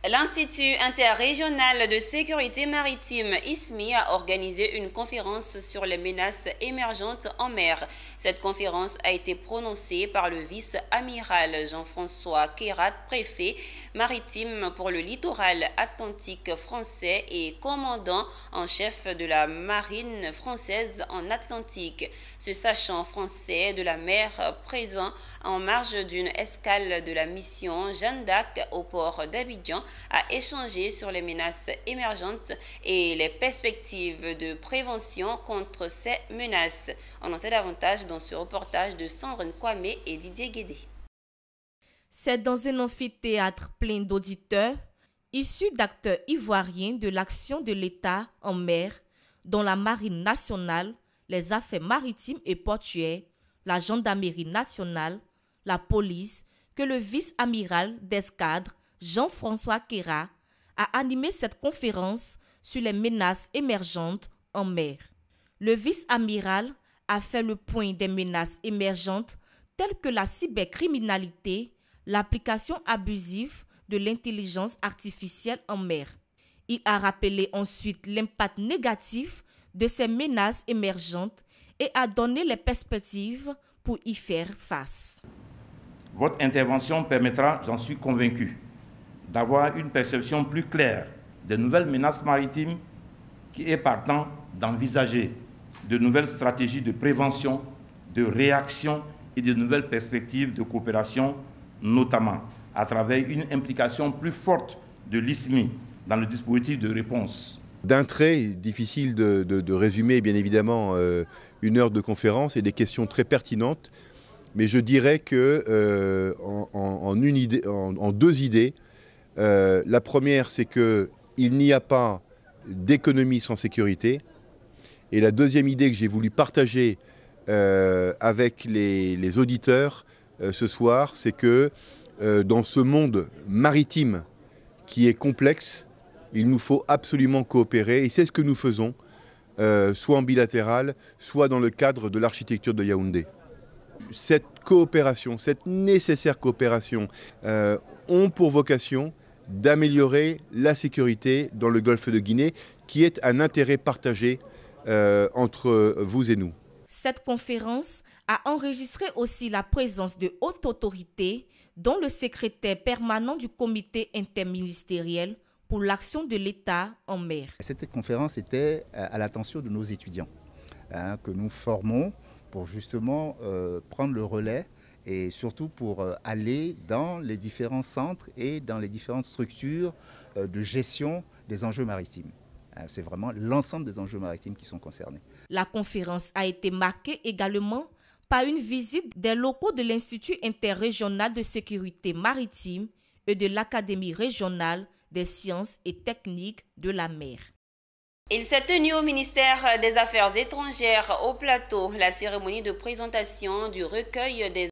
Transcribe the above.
L'Institut interrégional de sécurité maritime ISMI a organisé une conférence sur les menaces émergentes en mer. Cette conférence a été prononcée par le vice-amiral Jean-François Kérat, préfet maritime pour le littoral atlantique français et commandant en chef de la marine française en Atlantique. Ce sachant français de la mer présent en marge d'une escale de la mission Jeanne d'Arc au port d'Abidjan a échangé sur les menaces émergentes et les perspectives de prévention contre ces menaces. On en sait davantage dans ce reportage de Sandrine Kwame et Didier Guédé. C'est dans un amphithéâtre plein d'auditeurs, issus d'acteurs ivoiriens de l'action de l'État en mer, dont la Marine nationale, les affaires maritimes et portuaires, la gendarmerie nationale, la police, que le vice-amiral d'escadre Jean-François Kérat a animé cette conférence sur les menaces émergentes en mer. Le vice-amiral a fait le point des menaces émergentes telles que la cybercriminalité, l'application abusive de l'intelligence artificielle en mer. Il a rappelé ensuite l'impact négatif de ces menaces émergentes et a donné les perspectives pour y faire face. Votre intervention permettra, j'en suis convaincu, d'avoir une perception plus claire des nouvelles menaces maritimes qui est partant d'envisager de nouvelles stratégies de prévention, de réaction et de nouvelles perspectives de coopération, notamment à travers une implication plus forte de l'ISMI dans le dispositif de réponse. D'un trait, difficile de résumer bien évidemment une heure de conférence et des questions très pertinentes, mais je dirais que en deux idées. La première, c'est qu'il n'y a pas d'économie sans sécurité. Et la deuxième idée que j'ai voulu partager avec les auditeurs ce soir, c'est que dans ce monde maritime qui est complexe, il nous faut absolument coopérer. Et c'est ce que nous faisons, soit en bilatéral, soit dans le cadre de l'architecture de Yaoundé. Cette coopération, cette nécessaire coopération, ont pour vocation d'améliorer la sécurité dans le golfe de Guinée, qui est un intérêt partagé entre vous et nous. Cette conférence a enregistré aussi la présence de hautes autorités, dont le secrétaire permanent du comité interministériel pour l'action de l'État en mer. Cette conférence était à l'attention de nos étudiants que nous formons pour justement prendre le relais et surtout pour aller dans les différents centres et dans les différentes structures de gestion des enjeux maritimes. C'est vraiment l'ensemble des enjeux maritimes qui sont concernés. La conférence a été marquée également par une visite des locaux de l'Institut interrégional de sécurité maritime et de l'Académie régionale des sciences et techniques de la mer. Il s'est tenu au ministère des Affaires étrangères au Plateau la cérémonie de présentation du recueil des